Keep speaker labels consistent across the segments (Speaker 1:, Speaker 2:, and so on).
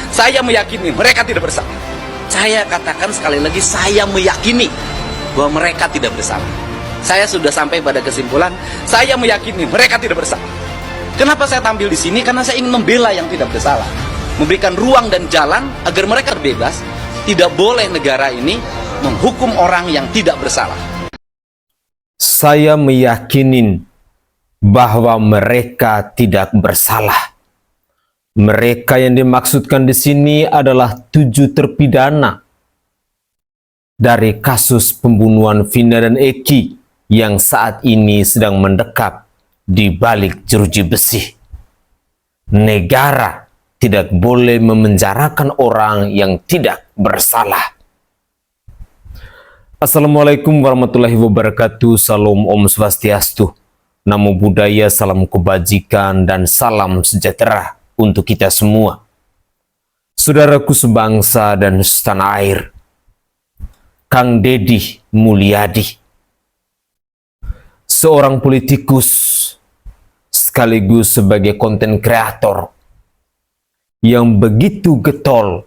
Speaker 1: Saya meyakini mereka tidak bersalah. Saya katakan sekali lagi, saya meyakini bahwa mereka tidak bersalah. Saya sudah sampai pada kesimpulan, saya meyakini mereka tidak bersalah. Kenapa saya tampil di sini? Karena saya ingin membela yang tidak bersalah, memberikan ruang dan jalan agar mereka bebas. Tidak boleh negara ini menghukum orang yang tidak bersalah.
Speaker 2: Saya meyakini bahwa mereka tidak bersalah. Mereka yang dimaksudkan di sini adalah 7 terpidana dari kasus pembunuhan Vina dan Eki yang saat ini sedang mendekap di balik jeruji besi. Negara tidak boleh memenjarakan orang yang tidak bersalah. Assalamualaikum warahmatullahi wabarakatuh. Salam Om Swastiastu. Namo Buddhaya, salam kebajikan dan salam sejahtera untuk kita semua. Saudaraku sebangsa dan setanah air, Kang Deddy Mulyadi, seorang politikus sekaligus sebagai konten kreator yang begitu getol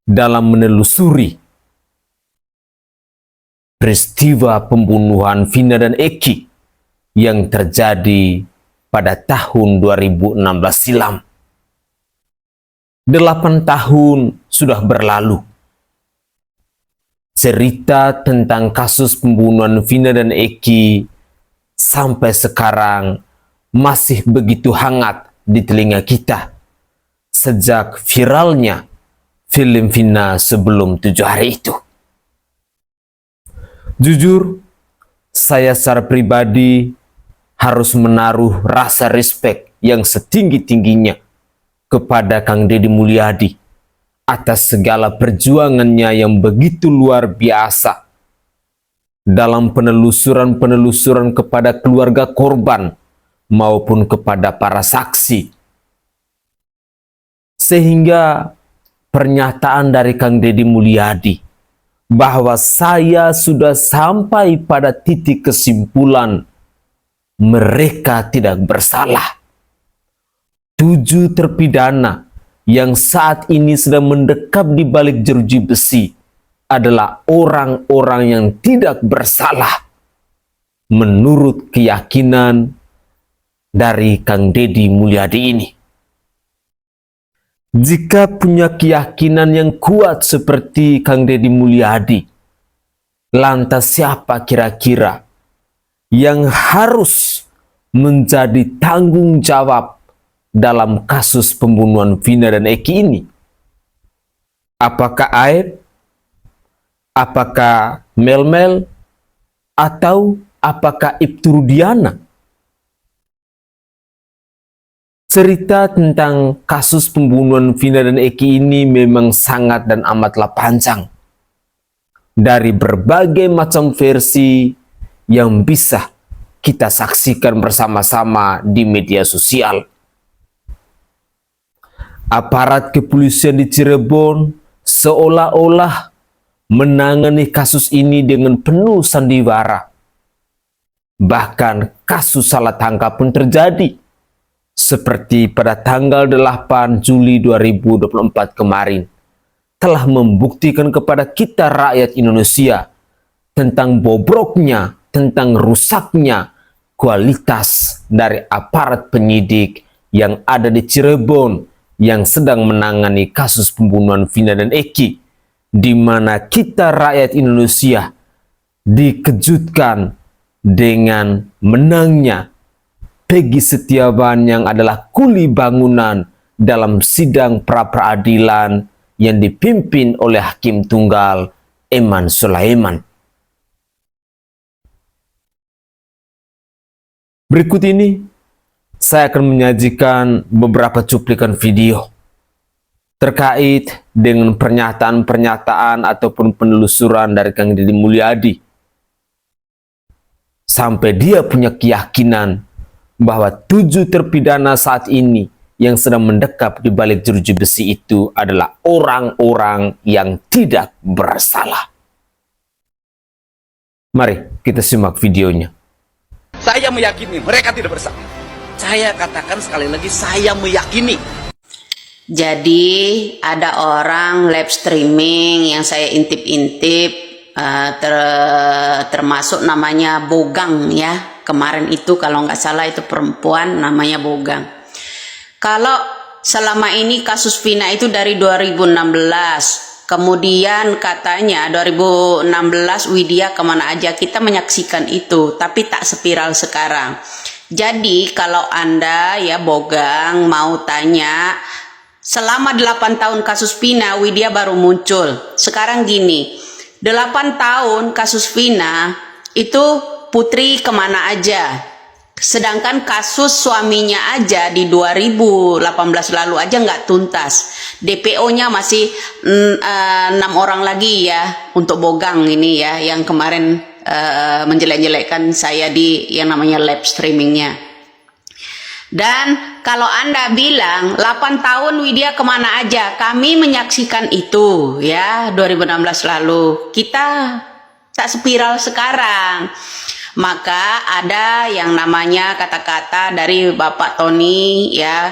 Speaker 2: dalam menelusuri peristiwa pembunuhan Vina dan Eki yang terjadi pada tahun 2016 silam. 8 tahun sudah berlalu. Cerita tentang kasus pembunuhan Vina dan Eki sampai sekarang masih begitu hangat di telinga kita sejak viralnya film Vina sebelum 7 hari itu. Jujur, saya secara pribadi harus menaruh rasa respek yang setinggi-tingginya kepada Kang Deddy Mulyadi atas segala perjuangannya yang begitu luar biasa dalam penelusuran kepada keluarga korban maupun kepada para saksi. Sehingga pernyataan dari Kang Deddy Mulyadi bahwa saya sudah sampai pada titik kesimpulan mereka tidak bersalah. 7 terpidana yang saat ini sedang mendekap di balik jeruji besi adalah orang-orang yang tidak bersalah menurut keyakinan dari Kang Deddy Mulyadi ini. Jika punya keyakinan yang kuat seperti Kang Deddy Mulyadi, lantas siapa kira-kira yang harus menjadi tanggung jawab dalam kasus pembunuhan Vina dan Eki ini? Apakah Aib? Apakah Mel-Mel? Atau apakah Ibtu Rudiana? Cerita tentang kasus pembunuhan Vina dan Eki ini memang sangat dan amatlah panjang. Dari berbagai macam versi yang bisa kita saksikan bersama-sama di media sosial. Aparat kepolisian di Cirebon seolah-olah menangani kasus ini dengan penuh sandiwara. Bahkan kasus salah tangkap pun terjadi. Seperti pada tanggal 8 Juli 2024 kemarin, telah membuktikan kepada kita rakyat Indonesia tentang bobroknya, tentang rusaknya kualitas dari aparat penyidik yang ada di Cirebon yang sedang menangani kasus pembunuhan Vina dan Eki, di mana kita rakyat Indonesia dikejutkan dengan menangnya Peggy Setiawan yang adalah kuli bangunan dalam sidang pra-peradilan yang dipimpin oleh Hakim Tunggal Eman Sulaiman. Berikut ini saya akan menyajikan beberapa cuplikan video terkait dengan pernyataan-pernyataan ataupun penelusuran dari Kang Deddy Mulyadi. Sampai dia punya keyakinan bahwa 7 terpidana saat ini yang sedang mendekap di balik jeruji besi itu adalah orang-orang yang tidak bersalah. Mari kita simak videonya.
Speaker 1: Saya meyakini mereka tidak bersalah. Saya katakan sekali lagi, saya meyakini.
Speaker 3: Jadi ada orang live streaming yang saya intip-intip, termasuk namanya Bogang ya. Kemarin itu kalau nggak salah itu perempuan namanya Bogang. Kalau selama ini kasus Vina itu dari 2016, kemudian katanya 2016 Widya kemana aja, kita menyaksikan itu, tapi tak spiral sekarang. Jadi kalau Anda ya Bogang mau tanya, selama 8 tahun kasus Vina, Widya baru muncul. Sekarang gini, 8 tahun kasus Vina, itu Putri kemana aja? Sedangkan kasus suaminya aja di 2018 lalu aja nggak tuntas. DPO-nya masih 6 orang lagi ya, untuk Bogang ini ya, yang kemarin menjelek-jelekkan saya di yang namanya live streamingnya. Dan kalau Anda bilang 8 tahun Widya kemana aja, kami menyaksikan itu ya 2016 lalu. Kita tak spiral sekarang. Maka ada yang namanya kata-kata dari Bapak Tony ya,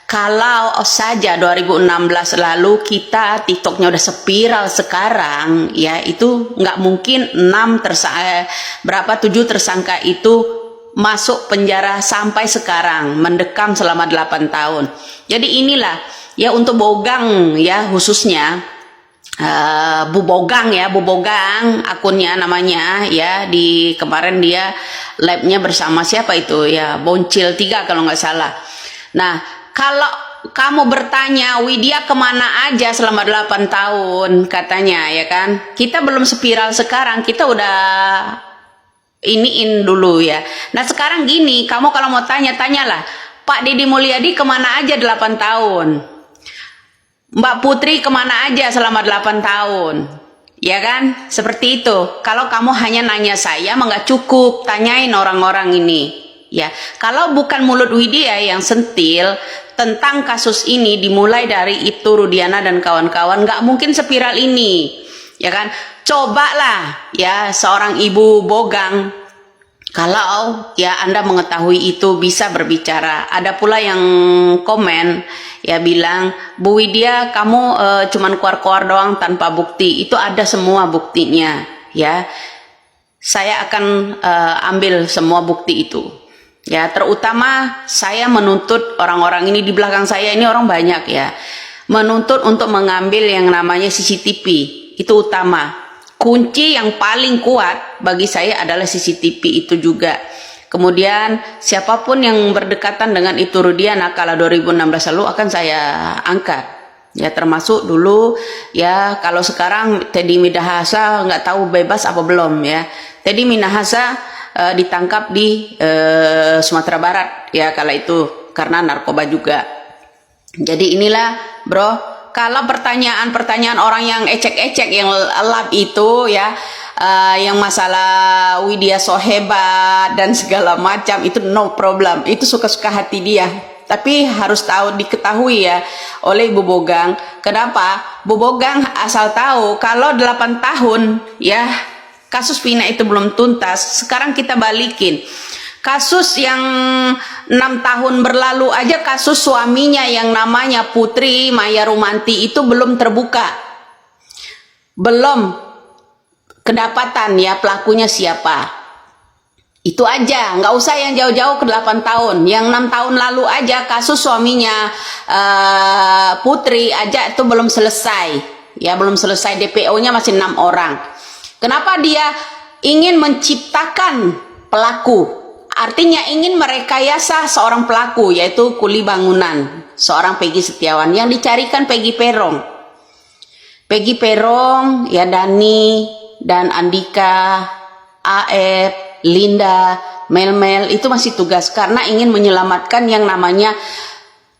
Speaker 3: kalau saja 2016 lalu kita TikToknya udah spiral sekarang ya, itu nggak mungkin 7 tersangka itu masuk penjara sampai sekarang, mendekam selama 8 tahun. Jadi inilah ya untuk Bogang ya, khususnya Bu Bogang ya, Bu Bogang akunnya namanya ya, di kemarin dia live-nya bersama siapa itu ya, Boncil 3 kalau nggak salah. Nah kalau kamu bertanya Widya kemana aja selama 8 tahun katanya ya kan, kita belum spiral sekarang, kita udah iniin dulu ya. Nah sekarang gini, kamu kalau mau tanya, tanyalah Pak Deddy Mulyadi kemana aja 8 tahun, Mbak Putri kemana aja selama 8 tahun, ya kan? Seperti itu. Kalau kamu hanya nanya saya, mah nggak cukup, tanyain orang-orang ini. Ya, kalau bukan mulut Widya yang sentil tentang kasus ini dimulai dari Ibtu Rudiana dan kawan-kawan, nggak mungkin spiral ini, ya kan? Cobalah, ya seorang ibu Bogang, kalau ya Anda mengetahui itu bisa berbicara. Ada pula yang komen ya bilang, Bu Widya kamu cuman keluar-keluar doang tanpa bukti. Itu ada semua buktinya ya. Saya akan ambil semua bukti itu. Ya, terutama saya menuntut orang-orang ini di belakang saya ini, orang banyak ya. Menuntut untuk mengambil yang namanya CCTV. Itu utama. Kunci yang paling kuat bagi saya adalah CCTV itu juga. Kemudian siapapun yang berdekatan dengan Ibtu Rudiana kala 2016 lalu akan saya angkat. Ya termasuk dulu ya, kalau sekarang Teddy Minahasa nggak tahu bebas apa belum ya. Teddy Minahasa ditangkap di Sumatera Barat ya kala itu karena narkoba juga. Jadi inilah bro, kalau pertanyaan-pertanyaan orang yang ecek-ecek yang lab itu ya, yang masalah Widya so hebat dan segala macam, itu no problem, itu suka-suka hati dia. Tapi harus diketahui ya oleh Bu Bogang. Kenapa? Bu Bogang asal tahu kalau 8 tahun ya kasus Vina itu belum tuntas, sekarang kita balikin. Kasus yang 6 tahun berlalu aja, kasus suaminya yang namanya Putri Maya Rumanti itu belum terbuka. Belum kedapatan ya pelakunya siapa. Itu aja, nggak usah yang jauh-jauh ke 8 tahun. Yang 6 tahun lalu aja kasus suaminya Putri aja itu belum selesai. Ya belum selesai, DPO-nya masih 6 orang. Kenapa dia ingin menciptakan pelaku? Artinya ingin merekayasa seorang pelaku, yaitu kuli bangunan, seorang Peggy Setiawan yang dicarikan Peggy Perong. Peggy Perong, ya Dani dan Andika, Aep, Linda, Mel itu masih tugas karena ingin menyelamatkan yang namanya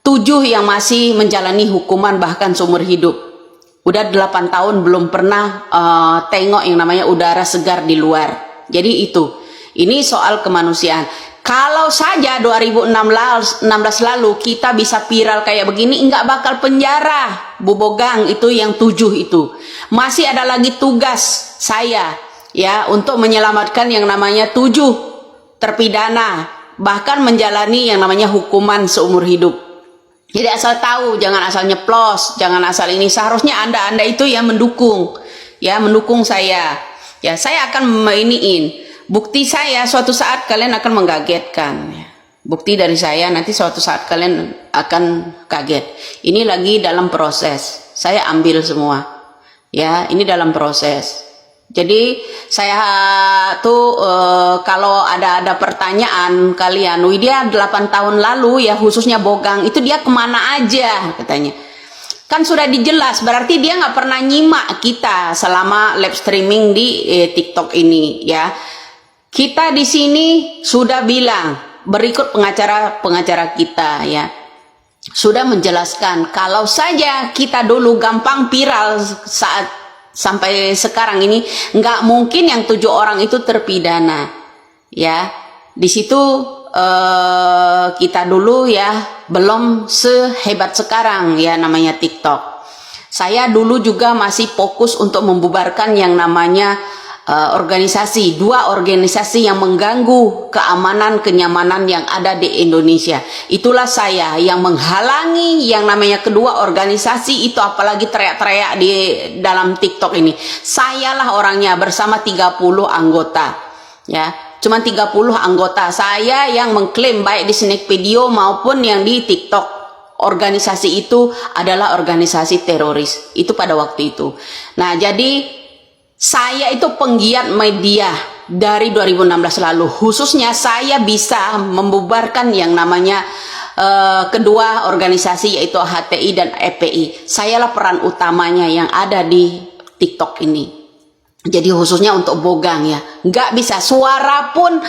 Speaker 3: 7 yang masih menjalani hukuman bahkan seumur hidup. Udah 8 tahun belum pernah tengok yang namanya udara segar di luar. Jadi itu. Ini soal kemanusiaan. Kalau saja 2016 lalu kita bisa viral kayak begini, nggak bakal penjara Bu Bogang itu yang 7 itu. Masih ada lagi tugas saya ya untuk menyelamatkan yang namanya 7 terpidana bahkan menjalani yang namanya hukuman seumur hidup. Jadi asal tahu, jangan asal nyeplos, jangan asal ini. Seharusnya Anda itu ya mendukung saya. Ya, saya akan iniin. Bukti saya suatu saat kalian akan mengagetkan. Bukti dari saya nanti suatu saat kalian akan kaget. Ini lagi dalam proses. Saya ambil semua. Ya, ini dalam proses. Jadi saya tuh kalau ada pertanyaan kalian, Widya 8 tahun lalu ya khususnya Bogang itu dia kemana aja katanya. Kan sudah dijelas, berarti dia nggak pernah nyimak kita selama live streaming di TikTok ini ya. Kita di sini sudah bilang berikut pengacara kita ya. Sudah menjelaskan kalau saja kita dulu gampang viral saat sampai sekarang ini nggak mungkin yang 7 orang itu terpidana ya. Di situ kita dulu ya belum sehebat sekarang ya namanya TikTok. Saya dulu juga masih fokus untuk membubarkan yang namanya organisasi, 2 organisasi yang mengganggu keamanan kenyamanan yang ada di Indonesia. Itulah saya yang menghalangi yang namanya kedua organisasi itu, apalagi teriak-teriak di dalam TikTok ini. Sayalah orangnya bersama 30 anggota ya. Cuma 30 anggota saya yang mengklaim baik di Snack Video maupun yang di TikTok. Organisasi itu adalah organisasi teroris. Itu pada waktu itu. Nah, jadi saya itu penggiat media dari 2016 lalu. Khususnya saya bisa membubarkan yang namanya kedua organisasi yaitu HTI dan EPI. Sayalah peran utamanya yang ada di TikTok ini. Jadi khususnya untuk Bogang ya. Nggak bisa suara pun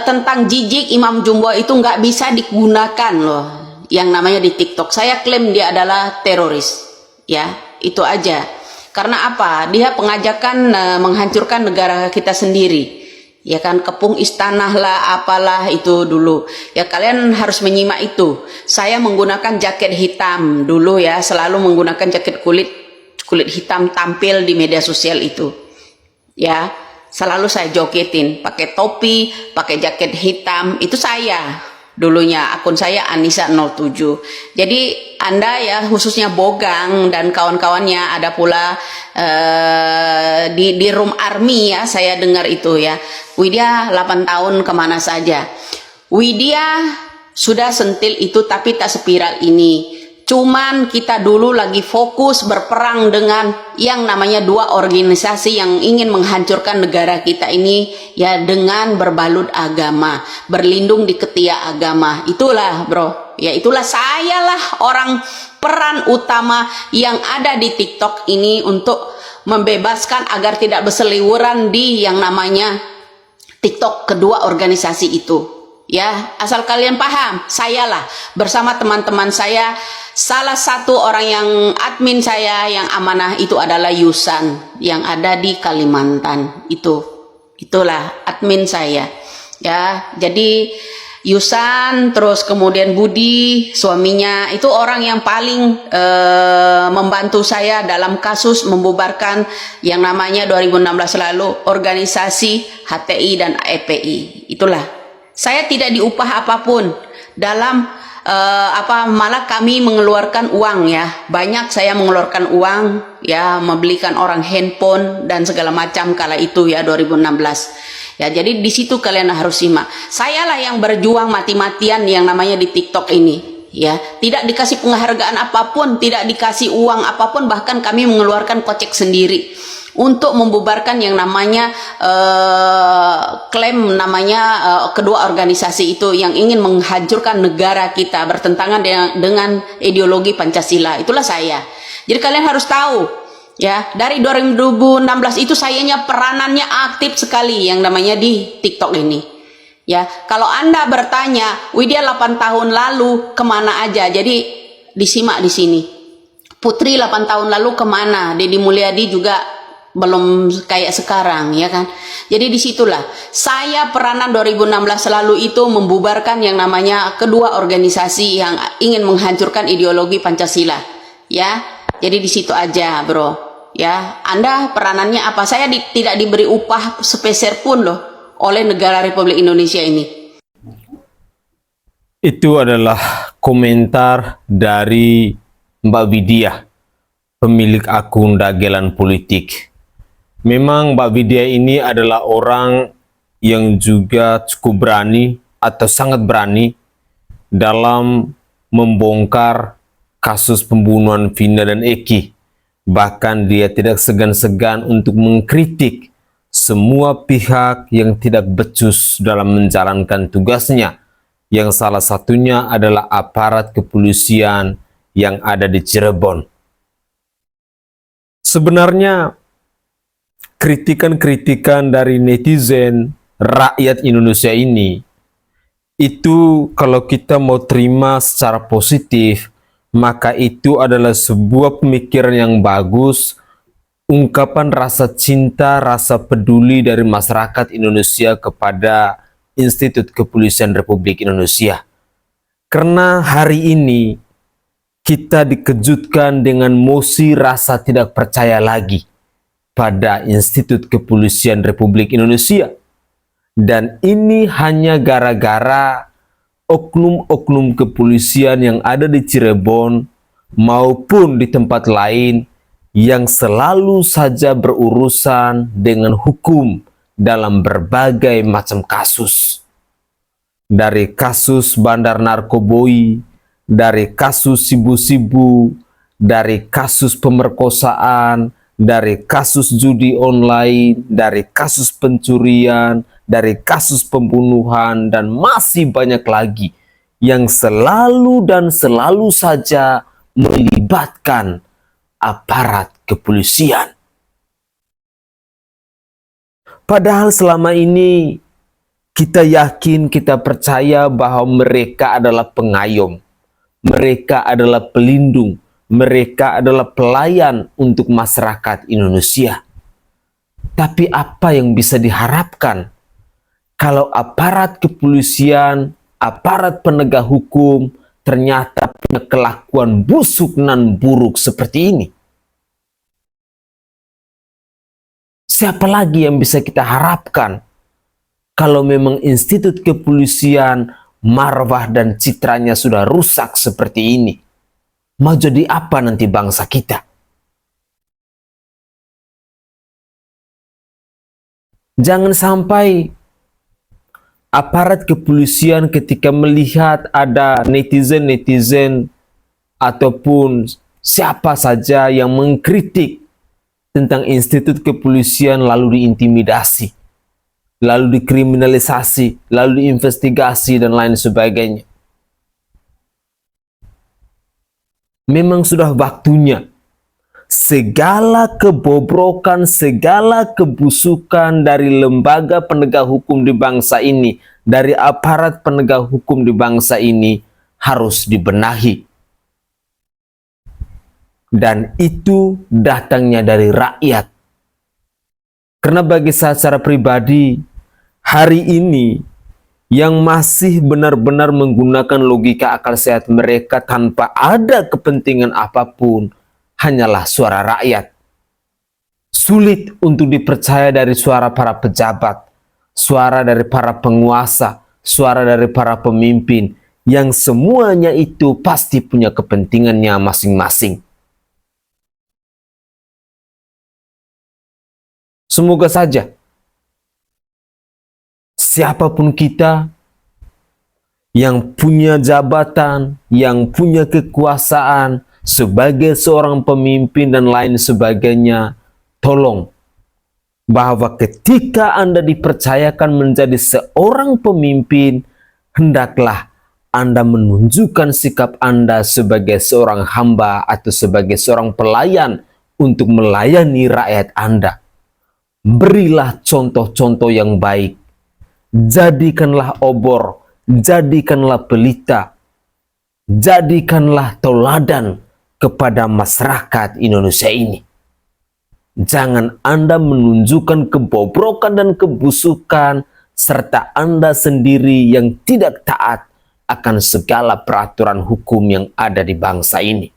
Speaker 3: tentang Jijik Imam Jumbo itu nggak bisa digunakan loh. Yang namanya di TikTok. Saya klaim dia adalah teroris. Ya, itu aja. Karena apa? Dia pengajakan menghancurkan negara kita sendiri. Ya kan, kepung istana lah, apalah itu dulu. Ya kalian harus menyimak itu. Saya menggunakan jaket hitam dulu ya, selalu menggunakan jaket kulit hitam tampil di media sosial itu. Ya, selalu saya jogetin, pakai topi, pakai jaket hitam, itu saya. Dulunya akun saya Anissa07. Jadi Anda ya khususnya Bogang dan kawan-kawannya ada pula di Room Army ya, saya dengar itu ya. Widya 8 tahun kemana saja. Widya sudah sentil itu tapi tak sepiral ini. Cuman kita dulu lagi fokus berperang dengan yang namanya 2 organisasi yang ingin menghancurkan negara kita ini ya dengan berbalut agama, berlindung di ketiak agama. Itulah bro, ya itulah saya lah orang peran utama yang ada di TikTok ini untuk membebaskan agar tidak berseliweran di yang namanya TikTok kedua organisasi itu. Ya, asal kalian paham, sayalah bersama teman-teman saya, salah satu orang yang admin saya yang amanah itu adalah Yusan yang ada di Kalimantan. Itulah admin saya. Ya, jadi Yusan terus kemudian Budi suaminya itu orang yang paling membantu saya dalam kasus membubarkan yang namanya 2016 lalu organisasi HTI dan EPI. Itulah. Saya tidak diupah apapun dalam malah kami mengeluarkan uang ya. Banyak saya mengeluarkan uang ya, membelikan orang handphone dan segala macam kala itu ya 2016. Ya, jadi di situ kalian harus simak. Sayalah yang berjuang mati-matian yang namanya di TikTok ini. Ya, tidak dikasih penghargaan apapun, tidak dikasih uang apapun, bahkan kami mengeluarkan kocek sendiri untuk membubarkan yang namanya klaim namanya kedua organisasi itu yang ingin menghancurkan negara kita bertentangan dengan ideologi Pancasila. Itulah saya. Jadi kalian harus tahu ya, dari 2016 itu sayanya peranannya aktif sekali yang namanya di TikTok ini. Ya, kalau Anda bertanya, Widya 8 tahun lalu kemana aja? Jadi disimak di sini. Putri 8 tahun lalu kemana? Deddy Mulyadi juga belum kayak sekarang ya kan. Jadi disitulah saya peranan 2016 lalu itu membubarkan yang namanya kedua organisasi yang ingin menghancurkan ideologi Pancasila. Ya, jadi di situ aja bro. Ya, Anda peranannya apa? Saya tidak diberi upah sepeser pun loh oleh negara Republik Indonesia ini.
Speaker 2: Itu adalah komentar dari Mbak Widya, pemilik akun Dagelan Politik. Memang Mbak Widya ini adalah orang yang juga cukup berani atau sangat berani dalam membongkar kasus pembunuhan Vina dan Eki. Bahkan dia tidak segan-segan untuk mengkritik semua pihak yang tidak becus dalam menjalankan tugasnya, yang salah satunya adalah aparat kepolisian yang ada di Cirebon. Sebenarnya kritikan-kritikan dari netizen rakyat Indonesia ini, itu kalau kita mau terima secara positif, maka itu adalah sebuah pemikiran yang bagus, ungkapan rasa cinta, rasa peduli dari masyarakat Indonesia kepada Institut Kepolisian Republik Indonesia. Karena hari ini kita dikejutkan dengan mosi rasa tidak percaya lagi pada Institut Kepolisian Republik Indonesia. Dan ini hanya gara-gara oknum-oknum kepolisian yang ada di Cirebon maupun di tempat lain yang selalu saja berurusan dengan hukum dalam berbagai macam kasus. Dari kasus bandar narkoboy, dari kasus sibu-sibu, dari kasus pemerkosaan, dari kasus judi online, dari kasus pencurian, dari kasus pembunuhan, dan masih banyak lagi yang selalu dan selalu saja melibatkan aparat kepolisian. Padahal selama ini kita yakin, kita percaya bahwa mereka adalah pengayom, mereka adalah pelindung, mereka adalah pelayan untuk masyarakat Indonesia. Tapi apa yang bisa diharapkan kalau aparat kepolisian, aparat penegak hukum ternyata punya kelakuan busuk dan buruk seperti ini? Siapa lagi yang bisa kita harapkan kalau memang institut kepolisian, marwah dan citranya sudah rusak seperti ini? Mau jadi apa nanti bangsa kita? Jangan sampai aparat kepolisian ketika melihat ada netizen-netizen ataupun siapa saja yang mengkritik tentang institut kepolisian lalu diintimidasi, lalu dikriminalisasi, lalu diinvestigasi dan lain sebagainya. Memang sudah waktunya segala kebobrokan, segala kebusukan dari lembaga penegak hukum di bangsa ini, dari aparat penegak hukum di bangsa ini harus dibenahi. Dan itu datangnya dari rakyat. Karena bagi saya secara pribadi, hari ini yang masih benar-benar menggunakan logika akal sehat mereka tanpa ada kepentingan apapun hanyalah suara rakyat. Sulit untuk dipercaya dari suara para pejabat, suara dari para penguasa, suara dari para pemimpin, yang semuanya itu pasti punya kepentingannya masing-masing. Semoga saja siapapun kita yang punya jabatan, yang punya kekuasaan sebagai seorang pemimpin dan lain sebagainya, tolong bahwa ketika Anda dipercayakan menjadi seorang pemimpin, hendaklah Anda menunjukkan sikap Anda sebagai seorang hamba atau sebagai seorang pelayan untuk melayani rakyat Anda. Berilah contoh-contoh yang baik. Jadikanlah obor, jadikanlah pelita, jadikanlah teladan kepada masyarakat Indonesia ini. Jangan Anda menunjukkan kebobrokan dan kebusukan, serta Anda sendiri yang tidak taat akan segala peraturan hukum yang ada di bangsa ini.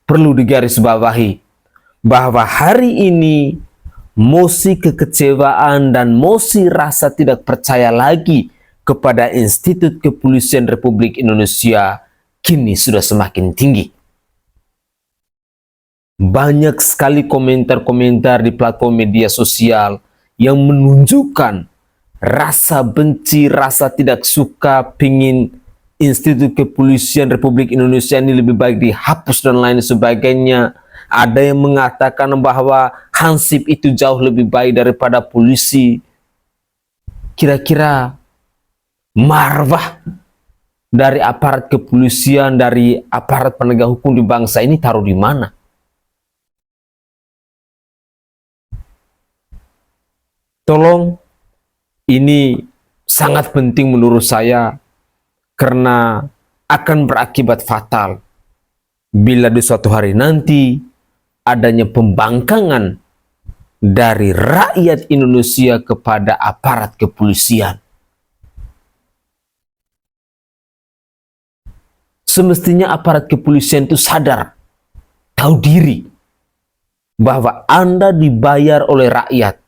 Speaker 2: Perlu digarisbawahi bahwa hari ini mosi kekecewaan dan mosi rasa tidak percaya lagi kepada Institut Kepolisian Republik Indonesia kini sudah semakin tinggi. Banyak sekali komentar-komentar di platform media sosial yang menunjukkan rasa benci, rasa tidak suka, pingin Institut Kepolisian Republik Indonesia ini lebih baik dihapus dan lain sebagainya. Ada yang mengatakan bahwa Hansip itu jauh lebih baik daripada polisi. Kira-kira marwah dari aparat kepolisian, dari aparat penegak hukum di bangsa ini taruh di mana? Tolong, ini sangat penting menurut saya karena akan berakibat fatal bila di suatu hari nanti adanya pembangkangan dari rakyat Indonesia kepada aparat kepolisian. Semestinya aparat kepolisian itu sadar, tahu diri bahwa Anda dibayar oleh rakyat.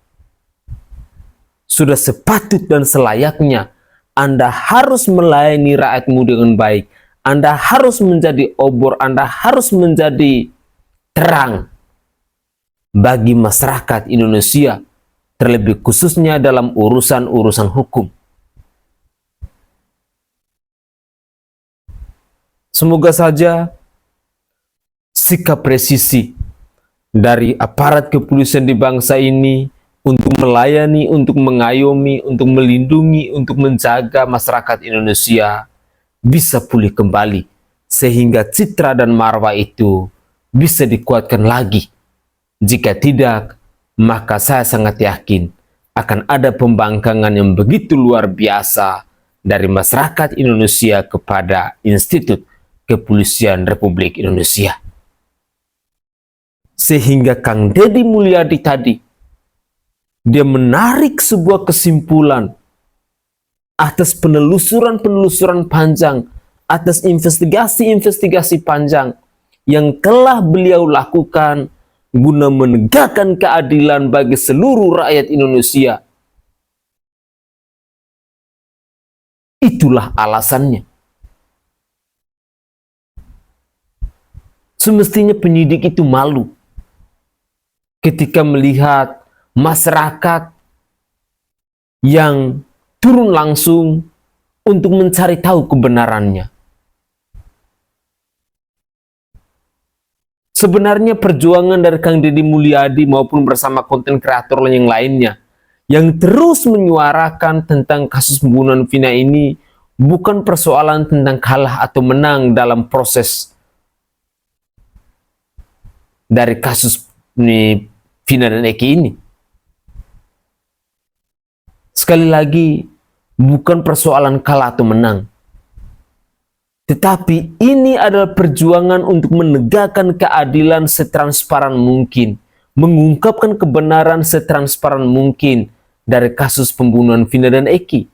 Speaker 2: Sudah sepatut dan selayaknya Anda harus melayani rakyatmu dengan baik. Anda harus menjadi obor, Anda harus menjadi terang bagi masyarakat Indonesia, terlebih khususnya dalam urusan-urusan hukum. Semoga saja sikap presisi dari aparat kepolisian di bangsa ini untuk melayani, untuk mengayomi, untuk melindungi, untuk menjaga masyarakat Indonesia bisa pulih kembali, sehingga citra dan marwah itu bisa dikuatkan lagi. Jika tidak, maka saya sangat yakin akan ada pembangkangan yang begitu luar biasa dari masyarakat Indonesia kepada Institut Kepolisian Republik Indonesia. Sehingga Kang Deddy Mulyadi tadi, dia menarik sebuah kesimpulan atas penelusuran-penelusuran panjang, atas investigasi-investigasi panjang yang telah beliau lakukan guna menegakkan keadilan bagi seluruh rakyat Indonesia. Itulah alasannya. Semestinya penyidik itu malu ketika melihat masyarakat yang turun langsung untuk mencari tahu kebenarannya. Sebenarnya perjuangan dari Kang Deddy Mulyadi maupun bersama konten kreator yang lainnya yang terus menyuarakan tentang kasus pembunuhan Vina ini bukan persoalan tentang kalah atau menang dalam proses dari kasus Vina dan Eki ini. Sekali lagi, bukan persoalan kalah atau menang. Tetapi ini adalah perjuangan untuk menegakkan keadilan setransparan mungkin. Mengungkapkan kebenaran setransparan mungkin dari kasus pembunuhan Vina dan Eki.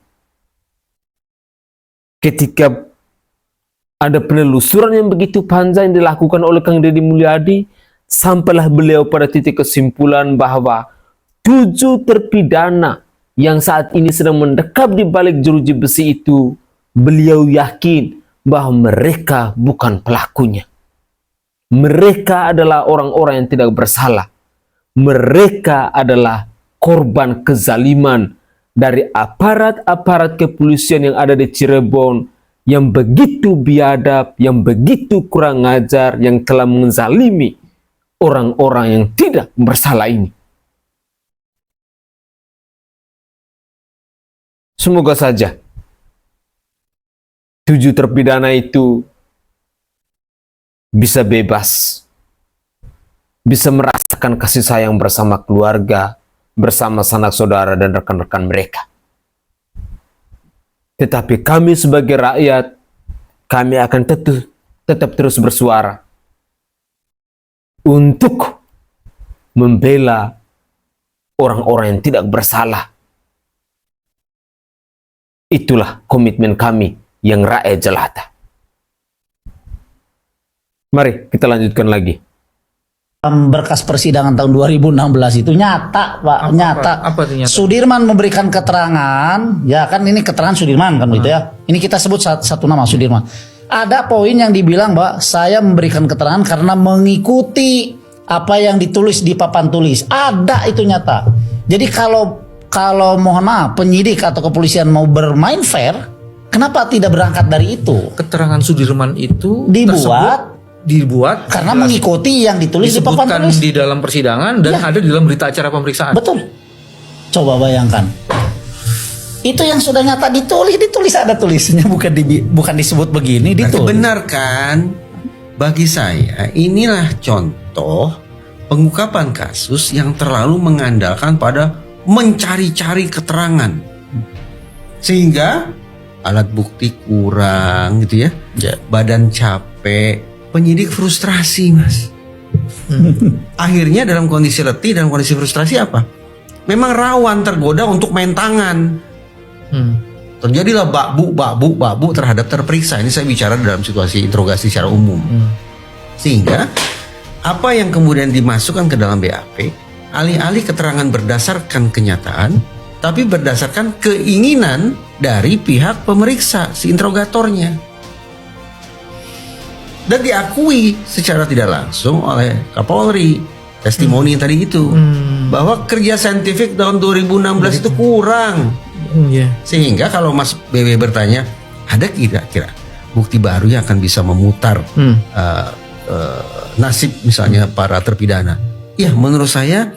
Speaker 2: Ketika ada penelusuran yang begitu panjang yang dilakukan oleh Kang Deddy Mulyadi, sampailah beliau pada titik kesimpulan bahwa 7 terpidana yang saat ini sedang mendekap di balik jeruji besi itu, beliau yakin bahwa mereka bukan pelakunya. Mereka adalah orang-orang yang tidak bersalah. Mereka adalah korban kezaliman dari aparat-aparat kepolisian yang ada di Cirebon, yang begitu biadab, yang begitu kurang ajar, yang telah menzalimi orang-orang yang tidak bersalah ini. Semoga saja 7 terpidana itu bisa bebas, bisa merasakan kasih sayang bersama keluarga, bersama sanak saudara dan rekan-rekan mereka. Tetapi kami sebagai rakyat, kami akan tetap terus bersuara untuk membela orang-orang yang tidak bersalah. Itulah komitmen kami yang rakyat jelata. Mari kita lanjutkan lagi.
Speaker 4: Berkas persidangan tahun 2016 itu nyata, Pak, nyata.
Speaker 5: Apa itu nyata?
Speaker 4: Sudirman memberikan keterangan, ya kan ini keterangan Sudirman kan gitu ya. Ini kita sebut satu nama Sudirman. Ada poin yang dibilang bahwa saya memberikan keterangan karena mengikuti apa yang ditulis di papan tulis. Ada itu nyata. Jadi kalau mohon maaf penyidik atau kepolisian mau bermain fair, kenapa tidak berangkat dari itu?
Speaker 5: Keterangan Sudirman itu
Speaker 4: Dibuat karena
Speaker 5: jelas,
Speaker 4: ditulis yang ditulis di papan
Speaker 5: disebutkan
Speaker 4: tulis
Speaker 5: di dalam persidangan dan ada di dalam berita acara pemeriksaan.
Speaker 4: Betul. Coba bayangkan. Itu yang sudah nyata ditulis ada tulisnya, bukan disebut begini,
Speaker 6: Berarti
Speaker 4: ditulis.
Speaker 6: benar kan? Bagi saya inilah contoh pengungkapan kasus yang terlalu mengandalkan pada mencari-cari keterangan. Sehingga alat bukti kurang gitu ya. Badan capek, penyidik frustrasi, Mas. Akhirnya dalam kondisi letih, dalam kondisi frustrasi apa? Memang rawan tergoda untuk main tangan. Terjadilah babu terhadap terperiksa. Ini saya bicara dalam situasi interogasi secara umum. Sehingga apa yang kemudian dimasukkan ke dalam BAP, alih-alih keterangan berdasarkan kenyataan, tapi berdasarkan keinginan dari pihak pemeriksa, si interrogatornya. Dan diakui secara tidak langsung oleh Kapolri, testimoni tadi itu, bahwa kerja saintifik tahun 2016 itu kurang. Sehingga kalau Mas BW bertanya, ada kira-kira bukti baru yang akan bisa memutar nasib misalnya para terpidana? Ya, menurut saya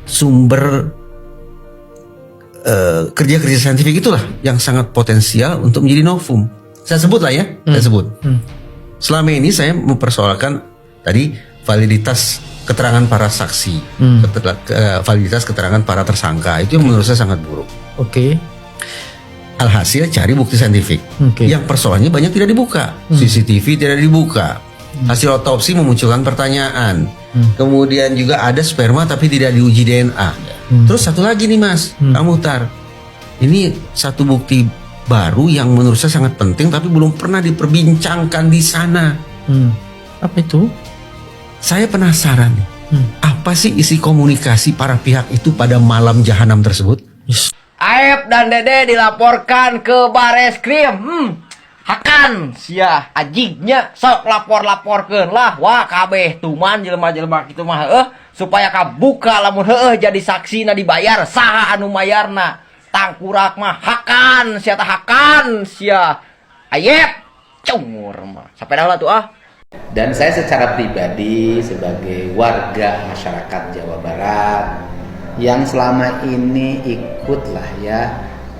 Speaker 6: sumber kerja-kerja saintifik itulah yang sangat potensial untuk menjadi novum. Saya sebut lah ya, saya sebut. Selama ini saya mempersoalkan tadi validitas keterangan para saksi, validitas keterangan para tersangka, itu yang menurut saya sangat buruk. Alhasil cari bukti saintifik. Yang persoalannya banyak tidak dibuka, CCTV tidak dibuka, hasil otopsi memunculkan pertanyaan, kemudian juga ada sperma tapi tidak diuji DNA. Terus satu lagi nih Mas, kamu Tar, ini satu bukti baru yang menurut saya sangat penting tapi belum pernah diperbincangkan di sana.
Speaker 5: Apa itu?
Speaker 6: Saya penasaran nih, apa sih isi komunikasi para pihak itu pada malam jahanam tersebut?
Speaker 7: Aep dan Dede dilaporkan ke Bareskrim. Hakan sia ajignya sok lapor-laporkeun lah. Wah kabeh tuman jelema-jelema kitu mah supaya kabuka lamun jadi saksina dibayar saha anu mayarna. Tangkurak mah hakan sia tah hakan sia Ayep cungur mah sampai dah lah tuh
Speaker 1: Dan saya secara pribadi sebagai warga masyarakat Jawa Barat yang selama ini ikutlah ya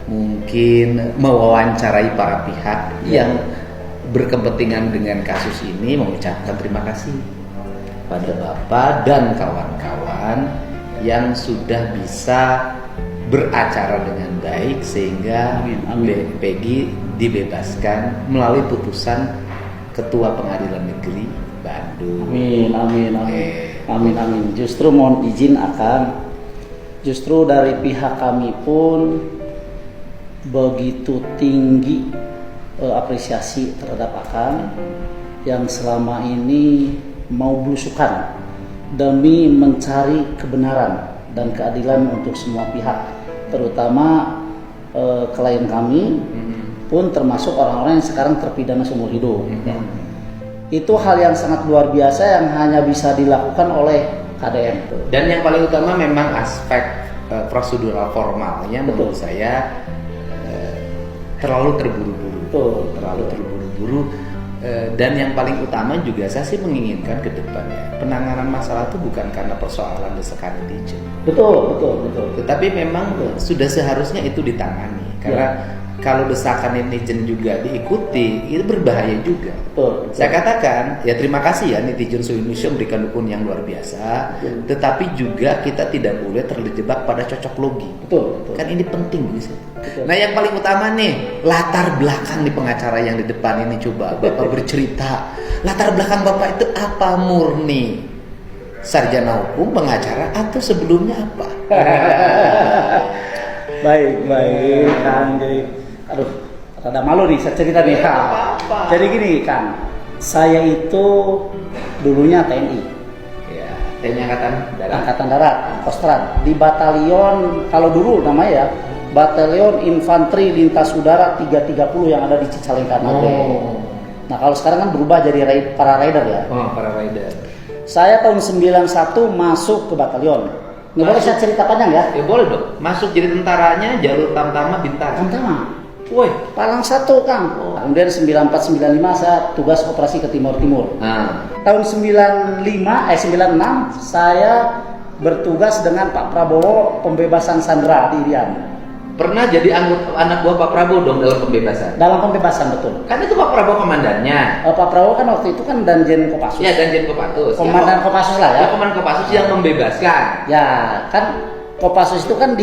Speaker 1: mungkin mewawancarai para pihak yang berkepentingan dengan kasus ini, mengucapkan terima kasih pada Bapak dan kawan-kawan yang sudah bisa beracara dengan baik sehingga Peggy dibebaskan melalui putusan Ketua Pengadilan Negeri Bandung.
Speaker 4: Amin. Justru mohon izin justru dari pihak kami pun begitu tinggi apresiasi terhadap Akan yang selama ini mau belusukan demi mencari kebenaran dan keadilan untuk semua pihak, terutama klien kami pun termasuk orang-orang yang sekarang terpidana seumur hidup. Itu hal yang sangat luar biasa yang hanya bisa dilakukan oleh KDM.
Speaker 1: Dan yang paling utama memang aspek prosedural formalnya menurut saya terlalu terburu-buru. Dan yang paling utama juga saya sih menginginkan ke depannya penanganan masalah itu bukan karena persoalan desakan netizen.
Speaker 4: Betul.
Speaker 1: Tetapi memang sudah seharusnya itu ditangani karena kalau desakan netizen juga diikuti itu berbahaya juga.
Speaker 4: Betul.
Speaker 1: Saya katakan ya terima kasih ya netizen seluruh Indonesia memberikan dukungan yang luar biasa. Tetapi juga kita tidak boleh terjebak pada cocok logi.
Speaker 4: Betul.
Speaker 1: Kan ini penting gitu. Nah yang paling utama nih latar belakang di pengacara yang di depan ini coba Bapak bercerita latar belakang Bapak itu apa, murni sarjana hukum, pengacara atau sebelumnya apa?
Speaker 4: Baik Kang. Aduh, rada malu nih saya cerita nih. Jadi gini Kang, saya itu dulunya TNI.
Speaker 1: TNI Angkatan Darat.
Speaker 4: Angkatan Darat, Kostrad. Di batalion, kalau dulu namanya ya, Batalion Infanteri Lintas Udara 330 yang ada di Cicalengka Nagreg. Nah kalau sekarang kan berubah jadi para rider ya.
Speaker 1: Oh, para rider.
Speaker 4: Saya tahun 91 masuk ke batalion. Ini boleh saya cerita panjang ya?
Speaker 1: Ya boleh dong. Masuk jadi tentaranya jalur Tamtama Bintara.
Speaker 4: Tamtama.
Speaker 1: Woi.
Speaker 4: Palang 1 Kang. Kemudian 94-95 saya tugas operasi ke Timur.
Speaker 1: Nah.
Speaker 4: Tahun 96 saya bertugas dengan Pak Prabowo pembebasan Sandra di Irian.
Speaker 1: Pernah jadi anak buah Pak Prabowo dong dalam pembebasan.
Speaker 4: Dalam pembebasan betul.
Speaker 1: Kan itu Pak Prabowo komandannya.
Speaker 4: Pak Prabowo kan waktu itu kan Danjen Kopassus.
Speaker 1: Ya, Danjen Kopassus.
Speaker 4: Komandan Kopassus lah ya.
Speaker 1: Ya, komandan Kopassus yang membebaskan.
Speaker 4: Ya, kan Kopassus itu kan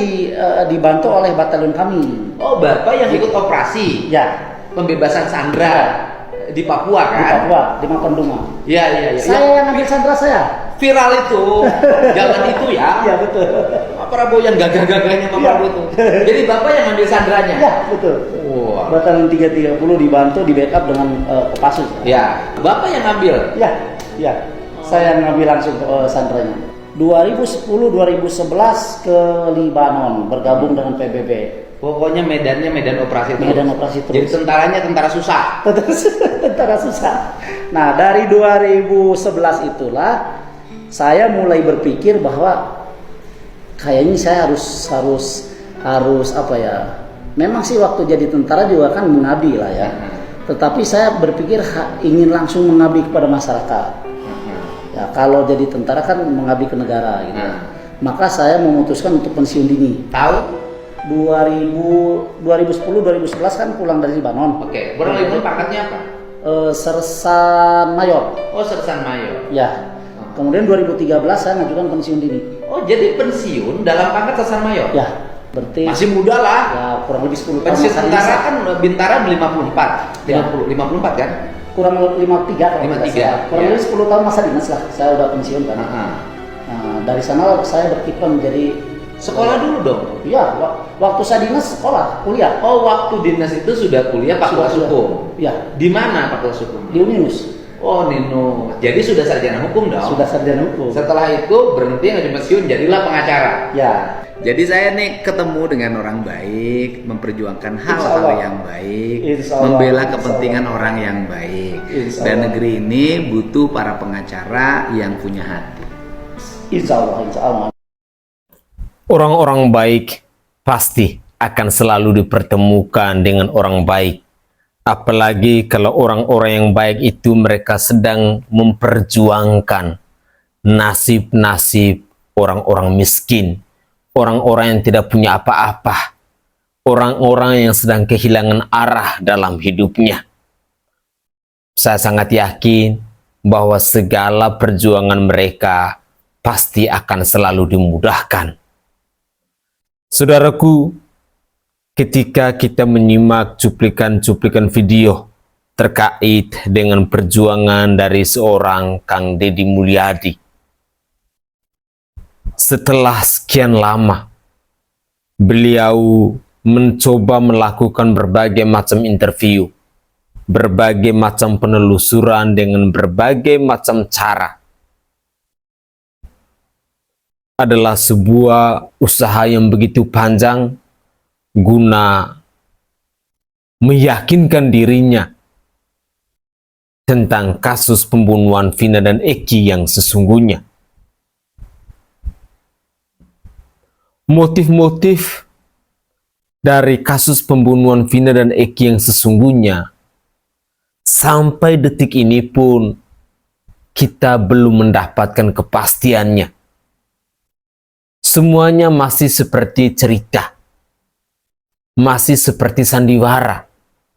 Speaker 4: dibantu oleh batalion kami.
Speaker 1: Oh, Bapak yang ikut operasi
Speaker 4: Ya,
Speaker 1: pembebasan Sandra di Papua kan?
Speaker 4: di Papua, di Mapenduma.
Speaker 1: Iya.
Speaker 4: Saya yang ambil Sandra saya.
Speaker 1: Viral itu. Jangan itu ya.
Speaker 4: Iya, betul.
Speaker 1: Pak Prabowo yang gagah-gagahnya Pak Prabowo itu. Jadi Bapak yang ambil Sandranya.
Speaker 4: Iya, betul.
Speaker 1: Wah.
Speaker 4: Batalion 330 dibantu di backup dengan Kopassus.
Speaker 1: Ya, Bapak yang ambil.
Speaker 4: Ya. Saya ngambil langsung Sandranya. 2010-2011 ke Libanon bergabung dengan PBB.
Speaker 1: Pokoknya medannya medan operasi terus.
Speaker 4: Medan operasi terus.
Speaker 1: Jadi tentaranya tentara susah.
Speaker 4: Tentara susah. Nah, dari 2011 itulah saya mulai berpikir bahwa kayaknya saya harus apa ya? Memang sih waktu jadi tentara juga kan mengabdi lah ya. Tetapi saya berpikir ingin langsung mengabdi kepada masyarakat. Ya, kalau jadi tentara kan mengabdi ke negara gitu. Maka saya memutuskan untuk pensiun dini.
Speaker 1: Tahu?
Speaker 4: 2010-2011 kan pulang dari Libanon.
Speaker 1: Oke. Pulang Libanon pangkatnya apa?
Speaker 4: Sersan Mayor.
Speaker 1: Oh, Sersan Mayor.
Speaker 4: Ya. Kemudian 2013 saya ngajukan pensiun dini.
Speaker 1: Oh, jadi pensiun dalam pangkat Sersan Mayor?
Speaker 4: Ya. Berarti
Speaker 1: Masih muda lah.
Speaker 4: ya kurang lebih 10 tahun.
Speaker 1: Pensiun
Speaker 4: masa
Speaker 1: tentara
Speaker 4: dini.
Speaker 1: kan Bintara 54. 54 kan?
Speaker 4: Kurang 53 kalau
Speaker 1: 53,
Speaker 4: tidak salah. Kurang
Speaker 1: ya.
Speaker 4: lebih 10 tahun masa dinas lah. Saya udah pensiun kan. Nah, dari sana saya berkiprah menjadi
Speaker 1: Sekolah dulu dong.
Speaker 4: Iya, waktu saya dinas sekolah, kuliah.
Speaker 1: Oh, waktu dinas itu sudah kuliah Fakultas Hukum.
Speaker 4: Iya,
Speaker 1: Di mana Fakultas Hukum?
Speaker 4: di Uninus.
Speaker 1: Oh, Nino. Jadi sudah sarjana hukum dong.
Speaker 4: Sudah sarjana hukum.
Speaker 1: Setelah itu berhenti ngajak pensiun, jadilah pengacara.
Speaker 4: Ya.
Speaker 1: Jadi saya nih ketemu dengan orang baik, memperjuangkan
Speaker 4: Insya
Speaker 1: hal-hal
Speaker 4: Allah.
Speaker 1: yang baik,
Speaker 4: Insya Allah.
Speaker 1: membela
Speaker 4: Insya
Speaker 1: kepentingan
Speaker 4: Allah.
Speaker 1: orang yang baik.
Speaker 4: Insya
Speaker 1: Dan
Speaker 4: Allah.
Speaker 1: negeri ini butuh para pengacara yang punya hati.
Speaker 4: Insya Allah, insya Allah.
Speaker 2: Orang-orang baik pasti akan selalu dipertemukan dengan orang baik. Apalagi kalau orang-orang yang baik itu mereka sedang memperjuangkan nasib-nasib orang-orang miskin, orang-orang yang tidak punya apa-apa, orang-orang yang sedang kehilangan arah dalam hidupnya. Saya sangat yakin bahwa segala perjuangan mereka pasti akan selalu dimudahkan. Saudaraku, ketika kita menyimak cuplikan-cuplikan video terkait dengan perjuangan dari seorang Kang Deddy Mulyadi, setelah sekian lama beliau mencoba melakukan berbagai macam interview, berbagai macam penelusuran dengan berbagai macam cara, adalah sebuah usaha yang begitu panjang guna meyakinkan dirinya tentang kasus pembunuhan Vina dan Eki yang sesungguhnya. Motif-motif dari kasus pembunuhan Vina dan Eki yang sesungguhnya sampai detik ini pun kita belum mendapatkan kepastiannya. Semuanya masih seperti cerita, masih seperti sandiwara,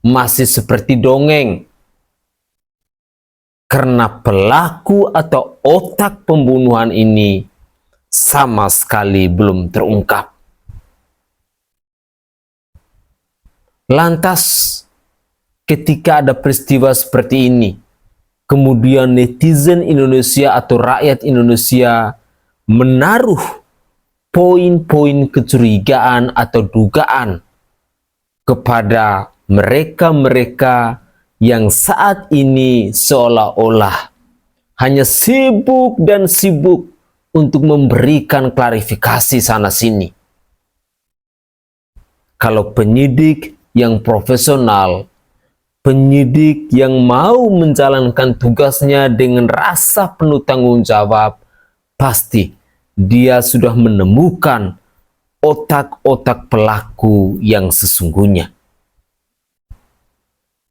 Speaker 2: masih seperti dongeng. Karena pelaku atau otak pembunuhan ini sama sekali belum terungkap. Lantas, ketika ada peristiwa seperti ini, kemudian netizen Indonesia atau rakyat Indonesia menaruh poin-poin kecurigaan atau dugaan kepada mereka-mereka yang saat ini seolah-olah hanya sibuk dan sibuk untuk memberikan klarifikasi sana-sini. Kalau penyidik yang profesional, penyidik yang mau menjalankan tugasnya dengan rasa penuh tanggung jawab, pasti dia sudah menemukan otak-otak pelaku yang sesungguhnya.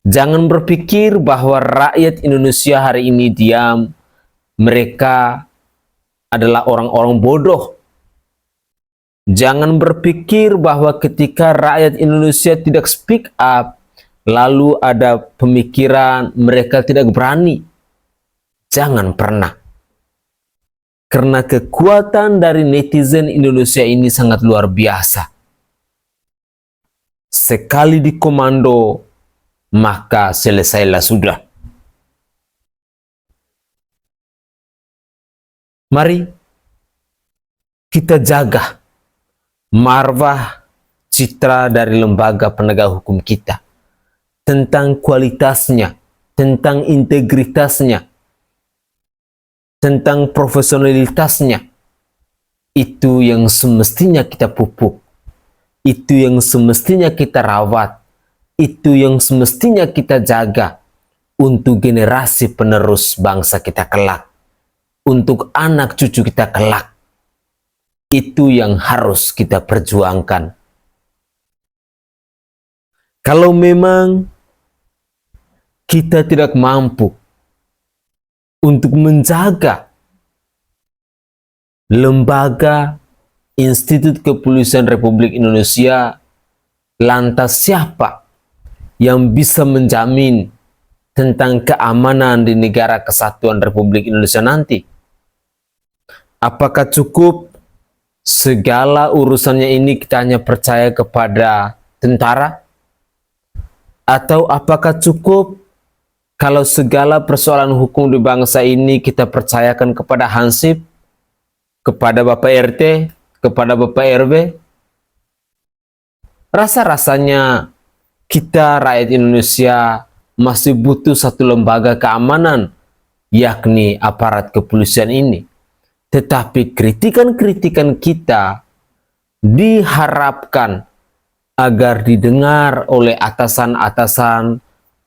Speaker 2: Jangan berpikir bahwa rakyat Indonesia hari ini diam, mereka adalah orang-orang bodoh. Jangan berpikir bahwa ketika rakyat Indonesia tidak speak up, lalu ada pemikiran mereka tidak berani. Jangan pernah. Karena kekuatan dari netizen Indonesia ini sangat luar biasa. Sekali dikomando, maka selesailah sudah. Mari kita jaga marwah citra dari lembaga penegak hukum kita, tentang kualitasnya, tentang integritasnya, tentang profesionalitasnya. Itu yang semestinya kita pupuk, itu yang semestinya kita rawat, itu yang semestinya kita jaga untuk generasi penerus bangsa kita kelak, untuk anak cucu kita kelak. Itu yang harus kita perjuangkan. Kalau memang kita tidak mampu untuk menjaga lembaga Institut Kepolisian Republik Indonesia, lantas siapa yang bisa menjamin tentang keamanan di negara kesatuan Republik Indonesia nanti? Apakah cukup segala urusannya ini kita hanya percaya kepada tentara? Atau apakah cukup kalau segala persoalan hukum di bangsa ini kita percayakan kepada Hansip, kepada Bapak RT, kepada Bapak RW? Rasa-rasanya kita rakyat Indonesia masih butuh satu lembaga keamanan, yakni aparat kepolisian ini. Tetapi kritikan-kritikan kita diharapkan agar didengar oleh atasan-atasan,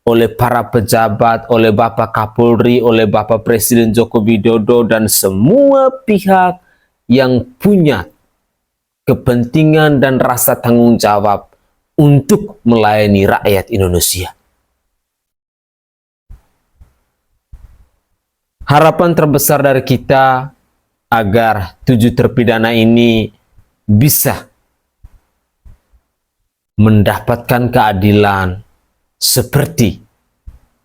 Speaker 2: oleh para pejabat, oleh Bapak Kapolri, oleh Bapak Presiden Joko Widodo, dan semua pihak yang punya kepentingan dan rasa tanggung jawab untuk melayani rakyat Indonesia. Harapan terbesar dari kita agar 7 terpidana ini bisa mendapatkan keadilan seperti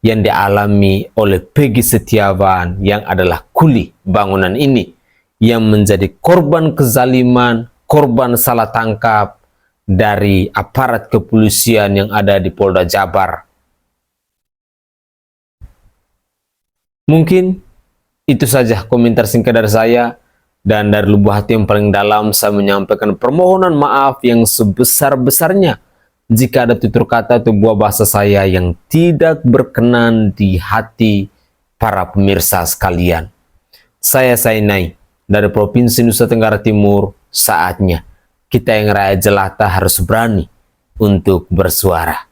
Speaker 2: yang dialami oleh Peggy Setiawan yang adalah kuli bangunan ini, yang menjadi korban kezaliman, korban salah tangkap dari aparat kepolisian yang ada di Polda Jabar. Mungkin itu saja komentar singkat dari saya, dan dari lubuk hati yang paling dalam saya menyampaikan permohonan maaf yang sebesar-besarnya jika ada tutur kata atau buah bahasa saya yang tidak berkenan di hati para pemirsa sekalian. Saya Sainai dari Provinsi Nusa Tenggara Timur. Saatnya kita yang rakyat jelata harus berani untuk bersuara.